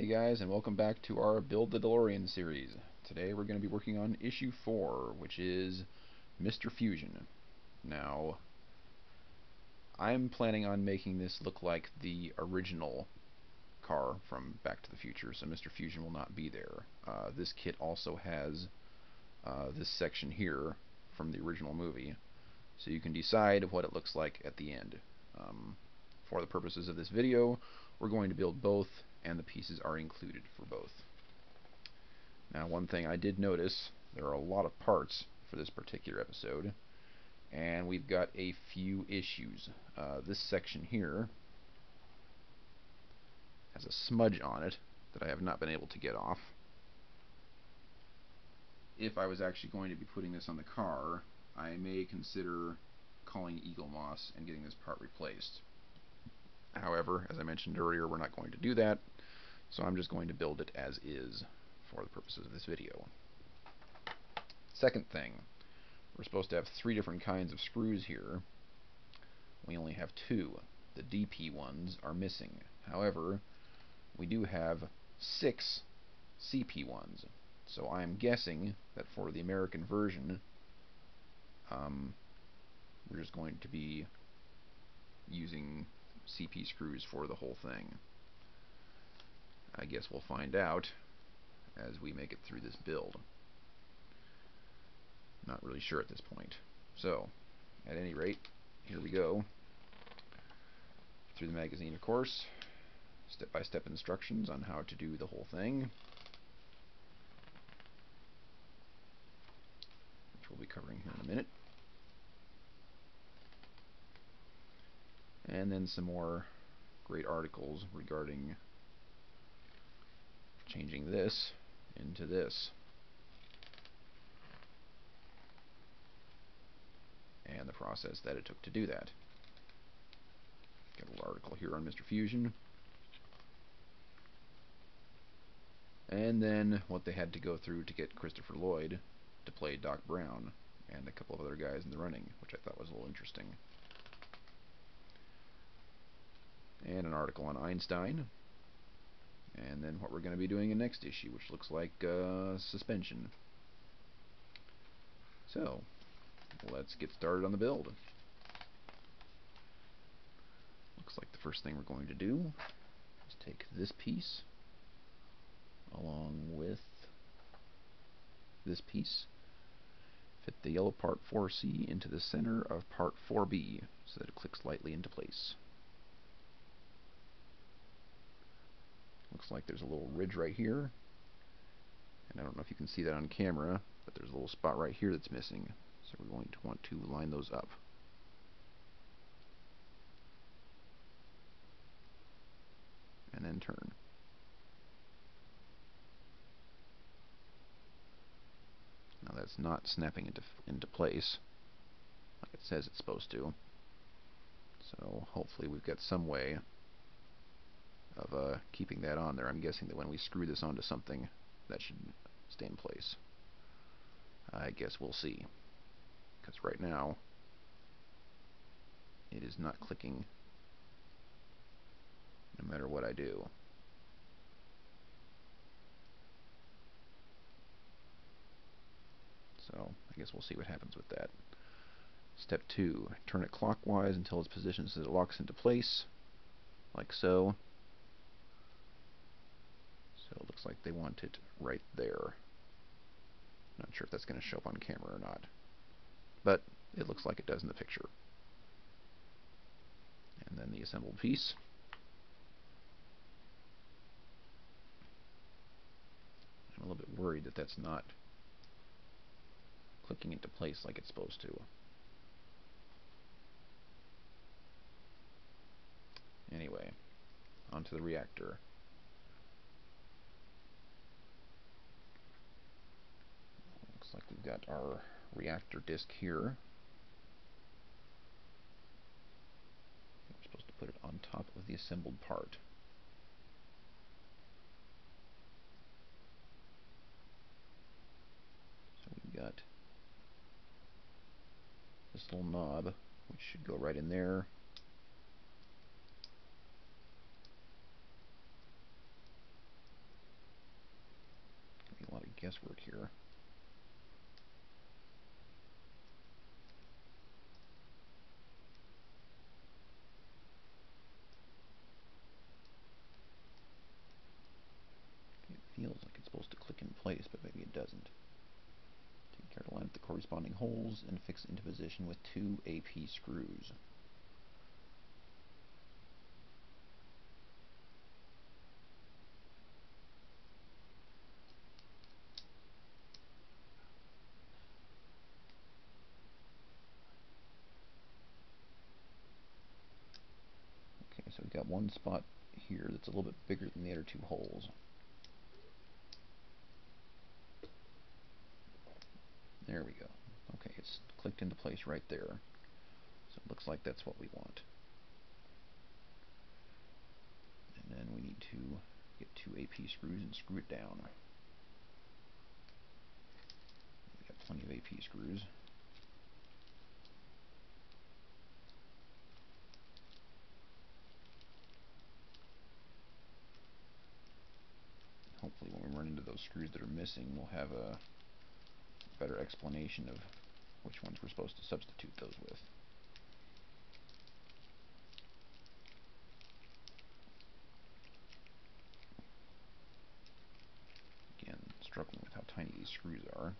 Hey guys, and welcome back to our Build the Delorean series. Today we're going to be working on issue 4, which is Mr. Fusion. Now, I'm planning on making this look like the original car from Back to the Future, so Mr. Fusion will not be there. This kit also has this section here from the original movie, so you can decide what it looks like at the end. For the purposes of this video, we're going to build both, and the pieces are included for both. Now, one thing I did notice, there are a lot of parts for this particular episode, and we've got a few issues. This section here has a smudge on it that I have not been able to get off. If I was actually going to be putting this on the car, I may consider calling EagleMoss and getting this part replaced. However, as I mentioned earlier, we're not going to do that, so I'm just going to build it as is for the purposes of this video. Second thing, we're supposed to have 3 different kinds of screws here. We only have 2. The DP ones are missing. However, we do have 6 CP ones. So I'm guessing that for the American version, we're just going to be using CP screws for the whole thing. I guess we'll find out as we make it through this build. Not really sure at this point. So, at any rate, here we go. Through the magazine, of course. Step-by-step instructions on how to do the whole thing, which we'll be covering here in a minute. And then some more great articles regarding changing this into this. And the process that it took to do that. Got a little article here on Mr. Fusion. And then what they had to go through to get Christopher Lloyd to play Doc Brown, and a couple of other guys in the running, which I thought was a little interesting. And an article on Einstein. And then what we're going to be doing in next issue, which looks like suspension. So, let's get started on the build. Looks like the first thing we're going to do is take this piece along with this piece, fit the yellow part 4C into the center of part 4B so that it clicks lightly into place. Looks like there's a little ridge right here, and I don't know if you can see that on camera, but there's a little spot right here that's missing, so we're going to want to line those up. And then turn. Now that's not snapping into place like it says it's supposed to, so hopefully we've got some way of keeping that on there. I'm guessing that when we screw this onto something, that should stay in place. I guess we'll see, because right now it is not clicking no matter what I do. So I guess we'll see what happens with that. Step 2, turn it clockwise until it's positioned so that it locks into place, like so. So it looks like they want it right there. Not sure if that's going to show up on camera or not, but it looks like it does in the picture. And then the assembled piece. I'm a little bit worried that that's not clicking into place like it's supposed to. Anyway, onto the reactor. Looks like we've got our reactor disc here. We're supposed to put it on top of the assembled part. So we've got this little knob, which should go right in there. guesswork here. It feels like it's supposed to click in place, but maybe it doesn't. Take care to line up the corresponding holes and fix into position with 2 AP screws. Okay, so we've got one spot here that's a little bit bigger than the other 2 holes. There we go. Okay, it's clicked into place right there. So it looks like that's what we want. And then we need to get 2 AP screws and screw it down. We got plenty of AP screws. Hopefully when we run into those screws that are missing, we'll have a better explanation of which ones we're supposed to substitute those with. Again, struggling with how tiny these screws are.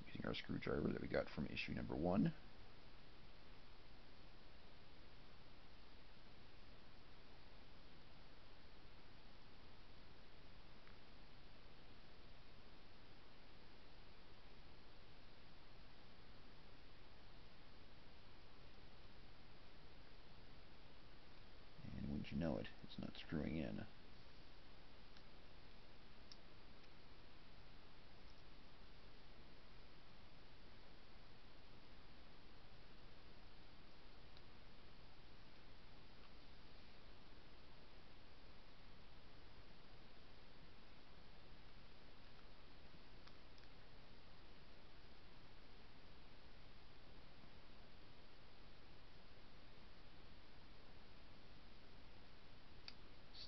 Using our screwdriver that we got from issue number 1. And wouldn't you know it, it's not screwing in.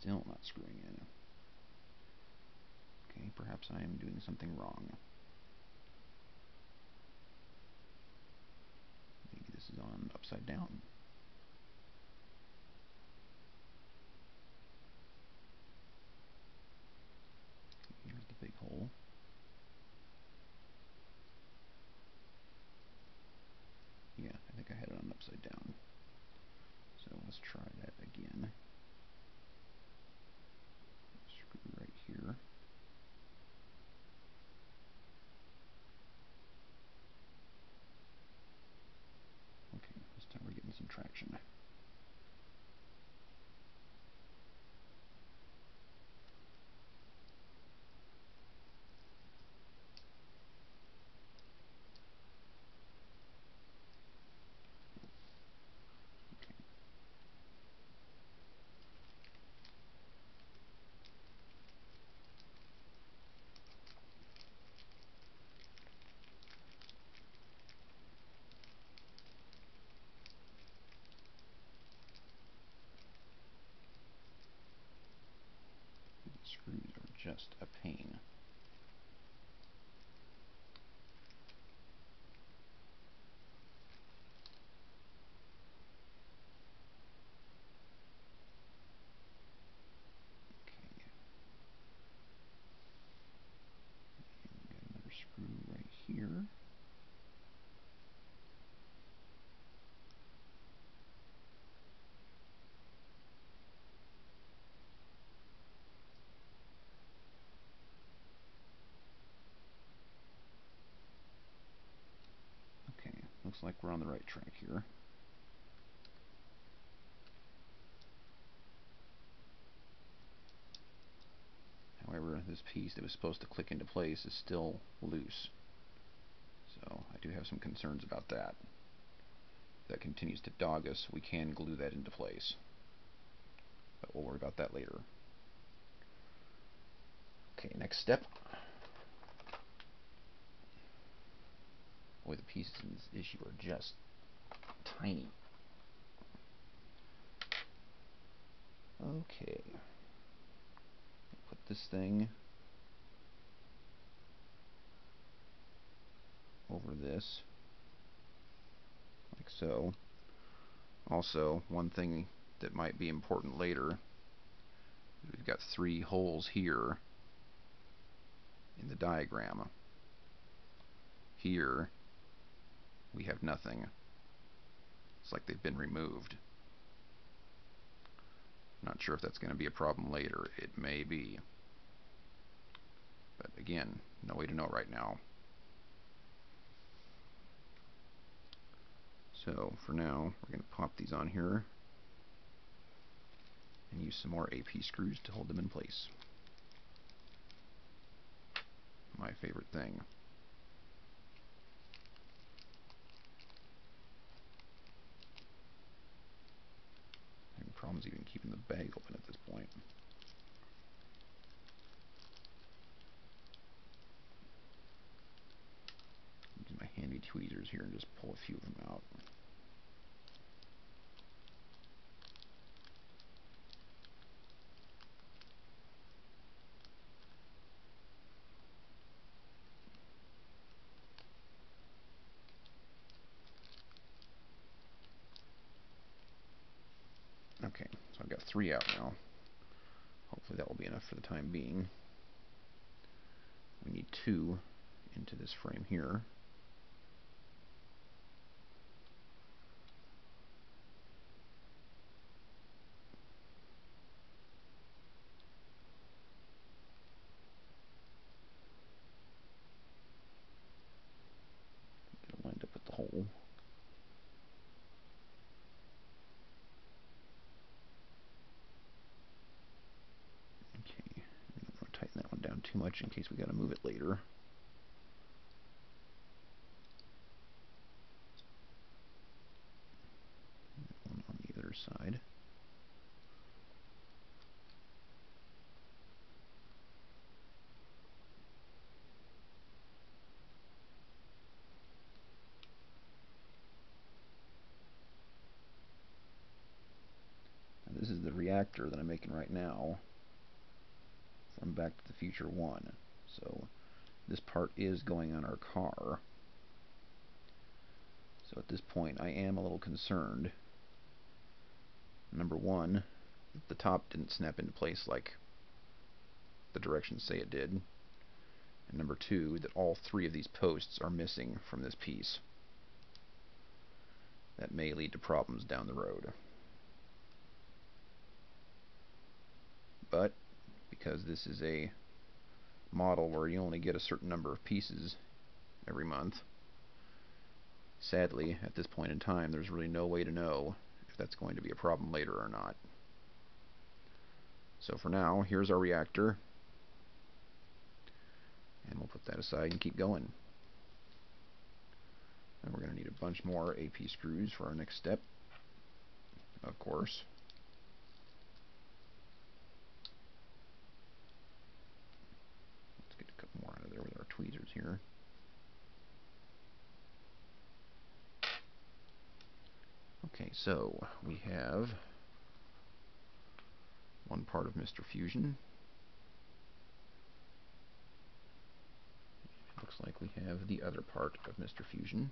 Still not screwing in. Okay, perhaps I am doing something wrong. Maybe this is on upside down. Here's the big hole. Yeah, I think I had it on upside down. So let's try that again. Screw right here. Okay, this time we're getting some traction. Screws are just a pain. Okay. And we got another screw right here. Okay, looks like we're on the right track here. However, this piece that was supposed to click into place is still loose. So I do have some concerns about that. If that continues to dog us, we can glue that into place. But we'll worry about that later. Okay, next step. Boy, the pieces in this issue are just tiny. Okay. Put this thing over this, like so. Also, one thing that might be important later, we've got 3 holes here in the diagram. Here, we have nothing. It's like they've been removed. Not sure if that's going to be a problem later. It may be. But again, no way to know right now. So for now, we're going to pop these on here and use some more AP screws to hold them in place. My favorite thing. Having problems even keeping the bag open at this point. Use my handy tweezers here and just pull a few of them out. Okay, so I've got 3 out now. Hopefully that will be enough for the time being. We need 2 into this frame here. Get it lined up with the hole. Okay, I don't want to tighten that one down too much in case we got to move it later. One on the other side. This is the reactor that I'm making right now from Back to the Future 1. So this part is going on our car. So at this point I am a little concerned. Number 1, the top didn't snap into place like the directions say it did. And number 2, that all 3 of these posts are missing from this piece. That may lead to problems down the road. But because this is a model where you only get a certain number of pieces every month, sadly, at this point in time, there's really no way to know if that's going to be a problem later or not. So for now, here's our reactor, and we'll put that aside and keep going. And we're going to need a bunch more AP screws for our next step, of course. Let's get a couple more out of there with our tweezers here. Okay, so we have one part of Mr. Fusion. Looks like we have the other part of Mr. Fusion.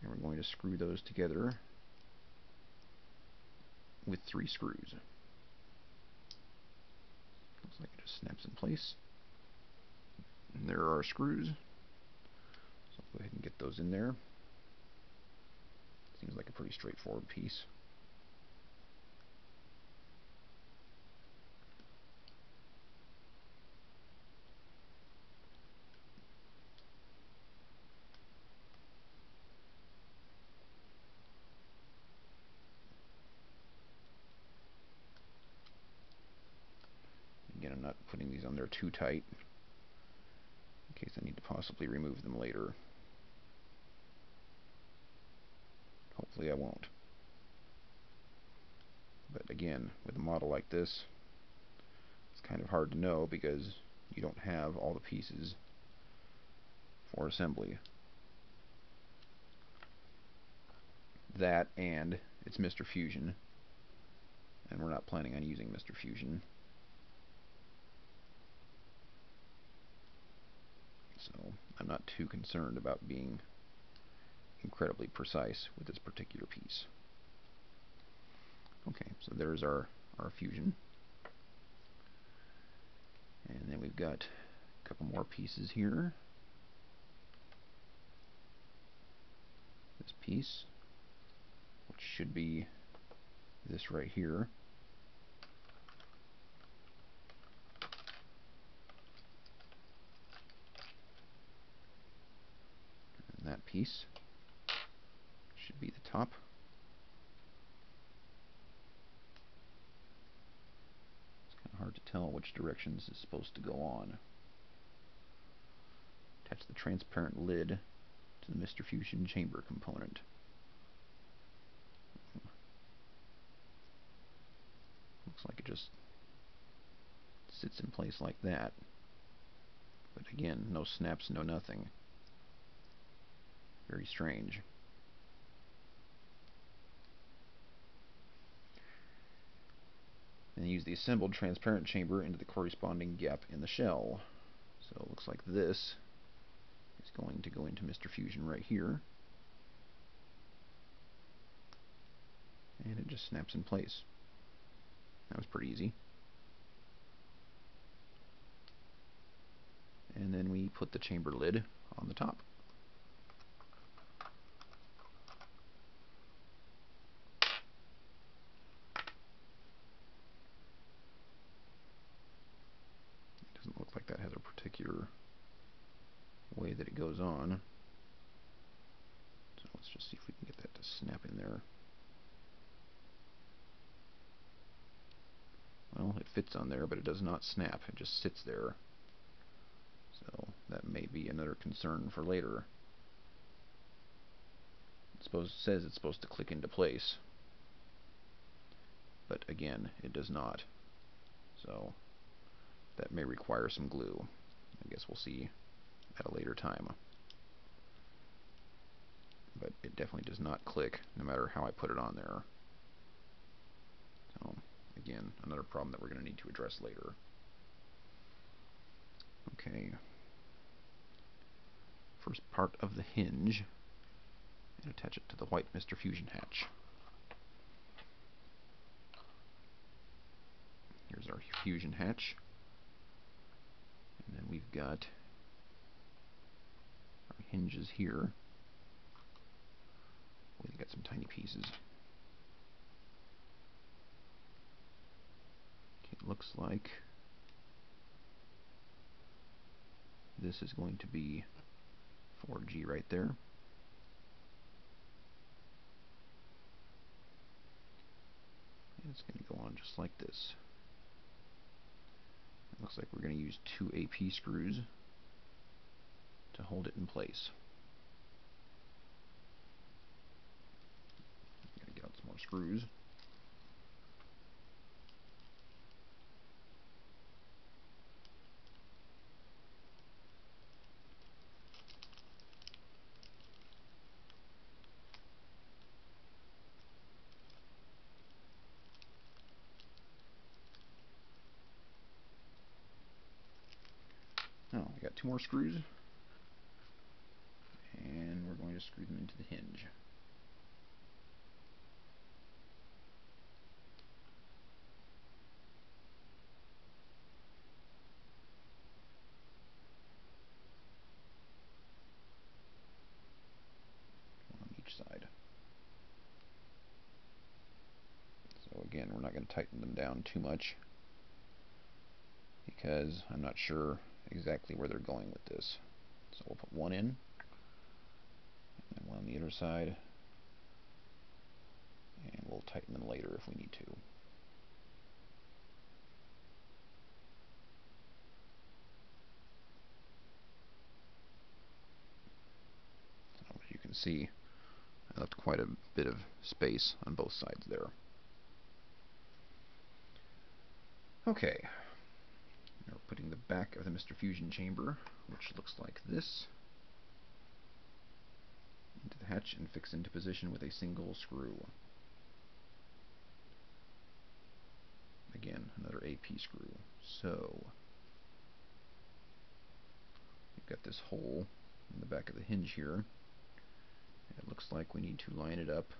And we're going to screw those together with 3 screws. Looks like it just snaps in place. And there are our screws. So I'll go ahead and get those in there. Seems like a pretty straightforward piece. Again, I'm not putting these on there too tight in case I need to possibly remove them later. Hopefully I won't. But again, with a model like this, it's kind of hard to know because you don't have all the pieces for assembly. That, and it's Mr. Fusion, and we're not planning on using Mr. Fusion. So I'm not too concerned about being incredibly precise with this particular piece. Okay, so there's our fusion. And then we've got a couple more pieces here. This piece, which should be this right here. And that piece should be the top. It's kind of hard to tell which direction this is supposed to go on. Attach the transparent lid to the Mr. Fusion chamber component. Looks like it just sits in place like that. But again, no snaps, no nothing. Very strange. Then use the assembled transparent chamber into the corresponding gap in the shell. So it looks like this is going to go into Mr. Fusion right here. And it just snaps in place. That was pretty easy. And then we put the chamber lid on the top. It doesn't look like that has a particular way that it goes on. So let's just see if we can get that to snap in there. Well, it fits on there, but it does not snap. It just sits there. So that may be another concern for later. It says it's supposed to click into place, but again, it does not. So that may require some glue. I guess we'll see at a later time. But it definitely does not click, no matter how I put it on there. So again, another problem that we're going to need to address later. Okay. First part of the hinge, and attach it to the white Mr. Fusion hatch. Here's our fusion hatch. And then we've got our hinges here. We've got some tiny pieces. Okay, it looks like this is going to be 4G right there. And it's going to go on just like this. It looks like we're going to use 2 AP screws to hold it in place. I'm going to get out some more screws. Now, we got 2 more screws, and we're going to screw them into the hinge. One on each side. So again, we're not going to tighten them down too much, because I'm not sure exactly where they're going with this. So we'll put one in, and then one on the other side, and we'll tighten them later if we need to. So as you can see, I left quite a bit of space on both sides there. Okay, now we're putting the back of the Mr. Fusion chamber, which looks like this, into the hatch and fix into position with a single screw. Again, another AP screw. So we've got this hole in the back of the hinge here. It looks like we need to line it up,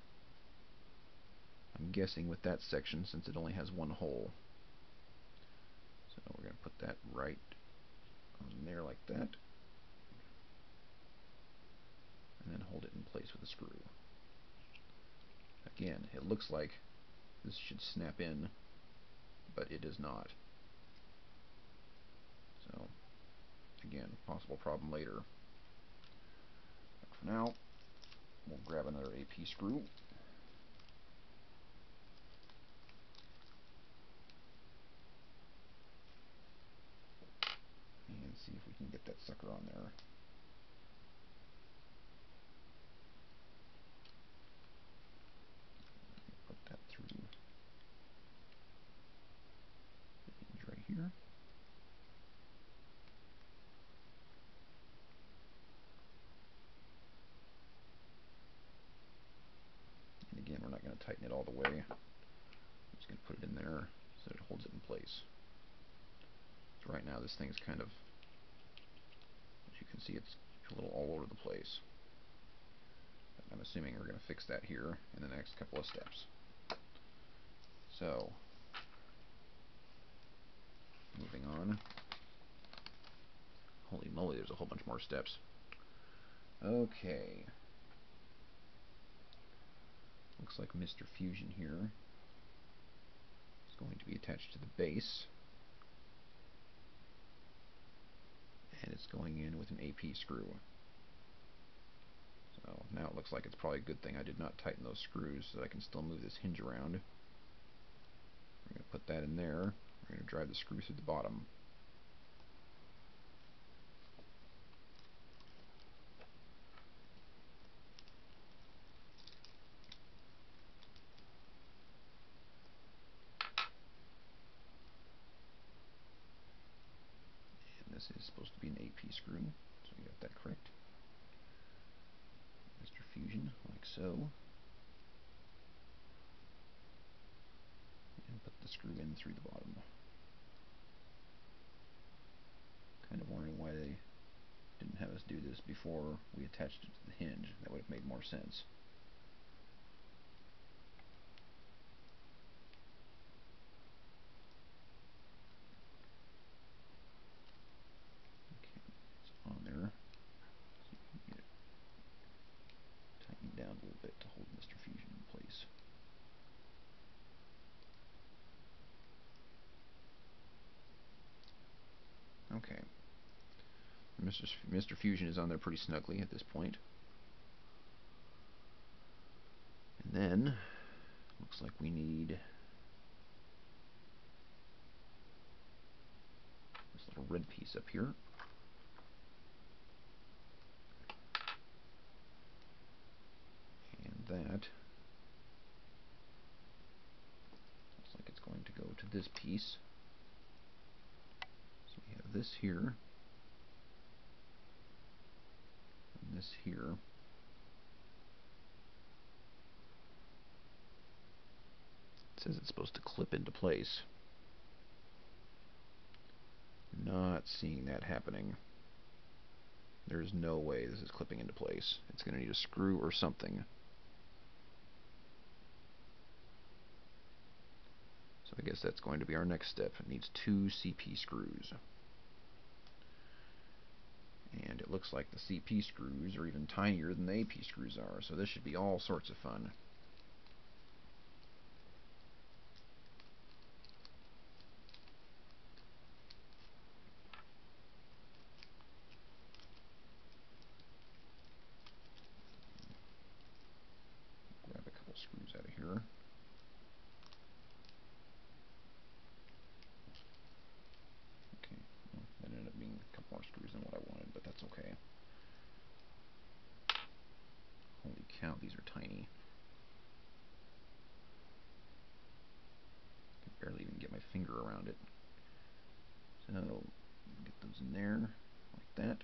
I'm guessing, with that section since it only has one hole. So we're going to put that right on there like that, and then hold it in place with a screw. Again, it looks like this should snap in, but it does not. So, again, possible problem later. But for now, we'll grab another AP screw. And see if we can get that sucker on there. Put that through the hinge right here. And again, we're not going to tighten it all the way. I'm just going to put it in there so it holds it in place. So right now this thing is kind of, as you can see, it's a little all over the place. But I'm assuming we're going to fix that here in the next couple of steps. So, moving on. Holy moly, there's a whole bunch more steps. Okay. Looks like Mr. Fusion here is going to be attached to the base. And it's going in with an AP screw. So now it looks like it's probably a good thing I did not tighten those screws so that I can still move this hinge around. We're going to put that in there. We're going to drive the screw through the bottom. And this is supposed to be an AP screw, so we got that correct. Mr. Fusion, like so. And put the screw in through the bottom. Kind of wondering why they didn't have us do this before we attached it to the hinge. That would have made more sense. Okay, it's on there. See if we can get it tightened down a little bit to hold Mr. Fusion in place. Okay. Mr. Fusion is on there pretty snugly at this point. And then, looks like we need this little red piece up here. And that looks like it's going to go to this piece. So we have this here, and this here. It says it's supposed to clip into place. Not seeing that happening. There's no way this is clipping into place. It's going to need a screw or something. So I guess that's going to be our next step. It needs 2 CP screws. And it looks like the CP screws are even tinier than the AP screws are, so this should be all sorts of fun. Grab a couple screws out of here. Okay, well, that ended up being a couple more screws than what I wanted, but that's okay. Holy cow, these are tiny. I can barely even get my finger around it. So, get those in there, like that.